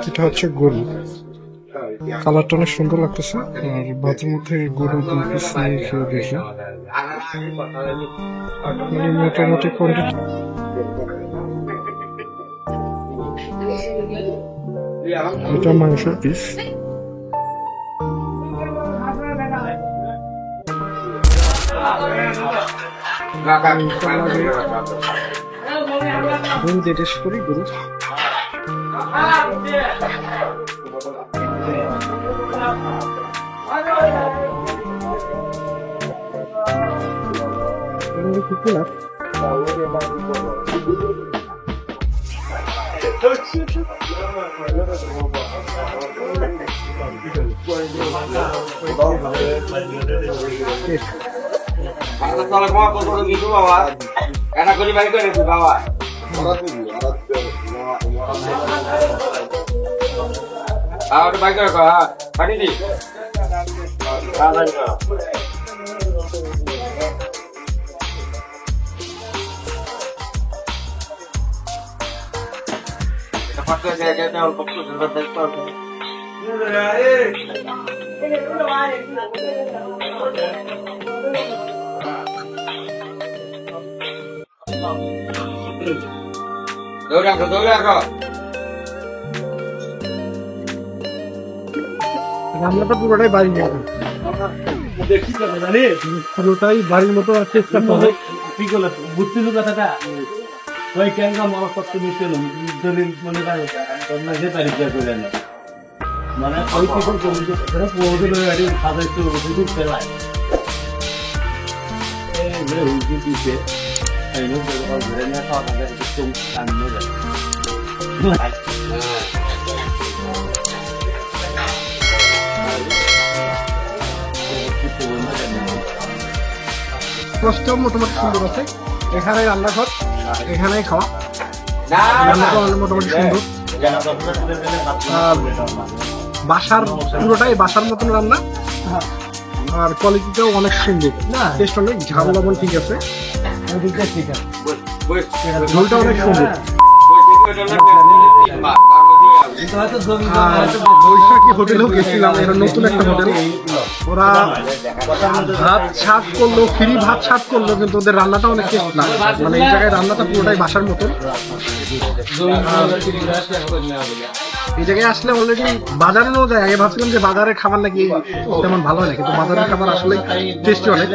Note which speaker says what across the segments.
Speaker 1: এটা হচ্ছে গরু, কালারটা অনেক সুন্দর লাগতেছে। আর ভাতের মধ্যে গরুর দুই পিস নিয়ে খেয়ে দেখি, মানে মোটামুটি কোয়ান্টিটি। এটা মাংসের পিস। গরু দিয়ে টেস্ট করি গরু। রান্নাটা পুরোটাই বাড়ির মতো, পুরোটাই বাড়ির মতো চেষ্টা করে।
Speaker 2: বুঝছিল কথাটা ওই ক্যাঙ্গা মনে করতে দিচ্ছিল মনে যে তারিখটা করে না মানে ওই কিছু সাজাইতে ফেলায় দিচ্ছে ঘুরে নিয়ে খাওয়া
Speaker 1: কষ্ট মোটামুটি সুন্দর আছে। এখানে রান্নাঘর, এখানেই খাওয়া, রান্নাটা মোটামুটি সুন্দর। বাসার পুরোটাই বাসার মতন রান্না, আর কোয়ালিটিটাও অনেক সুন্দর। টেস্ট অনেক, ঝাল লবণ ঠিক আছে, ঝোলটা অনেক সুন্দর। বৈশাখী হোটেলেও গেছিলাম, এটা নতুন একটা হোটেল। ওরা ভাত সার্ভ করলো, ফ্রি ভাত সার্ভ করলো, কিন্তু ওদের রান্নাটা অনেক টেস্ট না। মানে এই জায়গায় রান্নাটা পুরোটাই বাসার মতন। এই জায়গায় আসলে অলরেডি বাজারে নেওয়া যায়। আগে ভাবছিলাম যে বাজারের খাবার নাকি তেমন ভালো হয় না, কিন্তু বাজারের খাবার আসলে টেস্টি অনেক।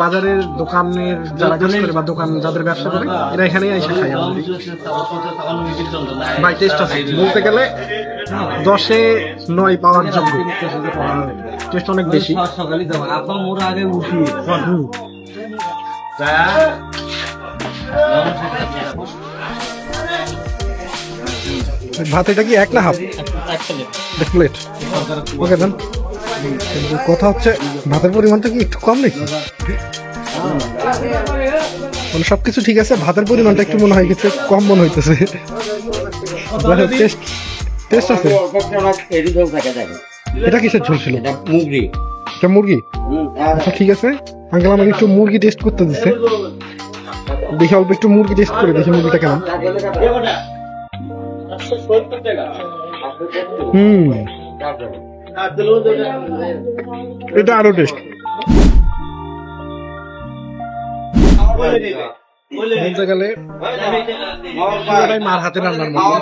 Speaker 1: বাজারের দোকানের যারা কাজ করে বা দোকান যাদের ব্যবসা করে, এরা এখানেই এসে খায়। ভাই টেস্ট আছে, বলতে গেলে 10-এ 9 পাওয়ার যোগ্য। টেস্ট অনেক বেশি। ভাত এটা কি এক না হাফ? এক প্লেট। ওকে দেন। কিন্তু কথা হচ্ছে ভাতের পরিমাণটা কি একটু কম নাকি? মানে সবকিছু ঠিক আছে, ভাতের পরিমাণটা একটু মনে হয় কিছু কম মনে হইতেছে। টেস্ট আছে। এটা কিসের ঝোল ছিল?
Speaker 2: মুরগি।
Speaker 1: এটা মুরগি? আচ্ছা ঠিক আছে, আঙ্কেল আমাকে একটু মুরগি টেস্ট করতে দিচ্ছে। দেখি অল্প একটু মুরগি টেস্ট করে দেখি মুরগিটা কেমন। এটা আরো টেস্ট। বলতে গেলে পুরোটাই মার হাতে রান্নার মতো।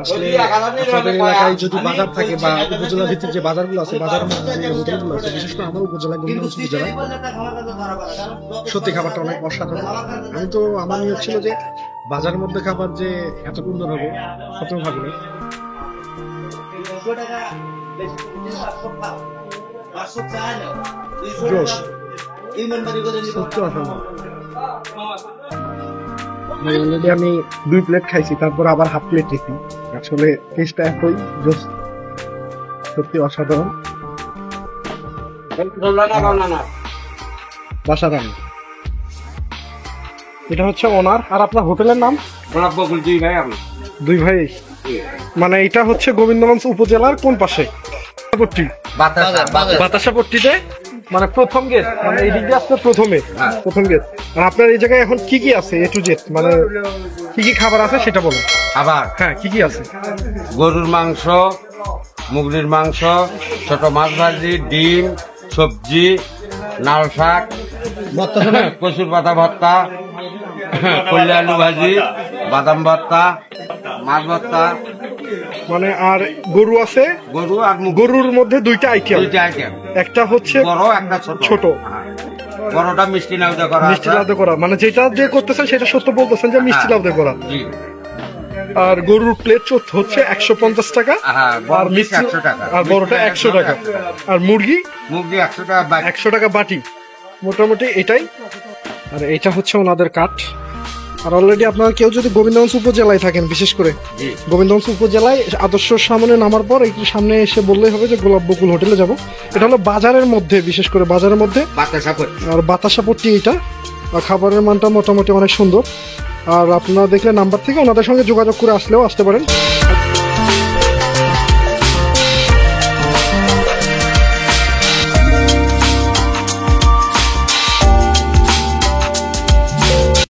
Speaker 1: আসলে আপনাদের এলাকায় যদি বাজার থাকে বা উপজেলা ভিত্তিক যে বাজারগুলো আছে, বাজারের মধ্যে যে হোটেলগুলো আছে, বিশেষ করে আমার উপজেলায় গোবিন্দগঞ্জ উপজেলায় সত্যি খাবারটা অনেক অসাধারণ। আমি তো আমার নিয়ত ছিল যে বাজারের মধ্যে খাবার যে এত সুন্দর হবে স্বপ্ন ভাবিনি। অলরেডি আমি 2 প্লেট খাইছি, তারপর আবার হাফ প্লেট খেয়েছি। আসলে টেস্টটা এতই সত্যি অসাধারণ। বাসা রান্না। এটা হচ্ছে ওনার। আর আপনার হোটেলের নাম? দুই ভাই। মানে এটা হচ্ছে গোবিন্দগঞ্জ উপজেলার কোন পাশে? বাতাসা পট্টিতে মানে প্রথম গেট, মানে এই দিক দিয়ে আসতে প্রথম গেট। আর আপনার এই জায়গায় এখন কি কি আছে A to Z, মানে কি কি খাবার আছে সেটা বলুন।
Speaker 3: আবার
Speaker 1: হ্যাঁ, কি কি আছে?
Speaker 3: গরুর মাংস, মুগরির মাংস, ছোট মাছ ভাজি, ডিম, সবজি, নাল শাক, কচুর পাতা ভর্তা, কল্যা আলু ভাজি, বাদাম ভর্তা, মাছ ভর্তা,
Speaker 1: মানে আর গরু আছে,
Speaker 3: গরু আর
Speaker 1: গরুর মধ্যে দুইটা আইটেম,
Speaker 3: আইটেম,
Speaker 1: একটা হচ্ছে
Speaker 3: বড় একটা ছোট। হ্যাঁ। বড়টা মিষ্টি নাউদা করা
Speaker 1: মিষ্টি
Speaker 3: আছে।
Speaker 1: লাউদে করা, মানে যেটা যে করতেছেন সেটা সত্য বলতেছেন যে মিষ্টি লাউদে করা।
Speaker 3: জি।
Speaker 1: আর গরুর প্লেট হচ্ছে 150 টাকা,
Speaker 3: হ্যাঁ,
Speaker 1: আর
Speaker 3: বড়
Speaker 1: মিষ্টি
Speaker 3: 100 টাকা,
Speaker 1: আর বড়টা 100 টাকা, আর মুরগি
Speaker 3: মুরগি 100 টাকা বাটি।
Speaker 1: 100 টাকা বাটি। মোটামুটি এটাই। আর এটা হচ্ছে ওনাদের কাঠ। আর অলরেডি আপনারা কেউ যদি গোবিন্দগঞ্জ উপজেলায় থাকেন, বিশেষ করে
Speaker 3: জি।
Speaker 1: গোবিন্দগঞ্জ উপজেলায় আদর্শ সামনে নামার পর একটু সামনে এসে বললেই হবে যে গোলাপ বকুল হোটেলে যাব। এটা হলো বাজারের মধ্যে, বিশেষ করে বাজারের মধ্যে। আর বাতাসাপট্টি এটা। আর খাবারের মানটা মোটামুটি অনেক সুন্দর। আর আপনারা দেখলে নাম্বার থেকে ওনাদের সঙ্গে যোগাযোগ করে আসলেও আসতে পারেন।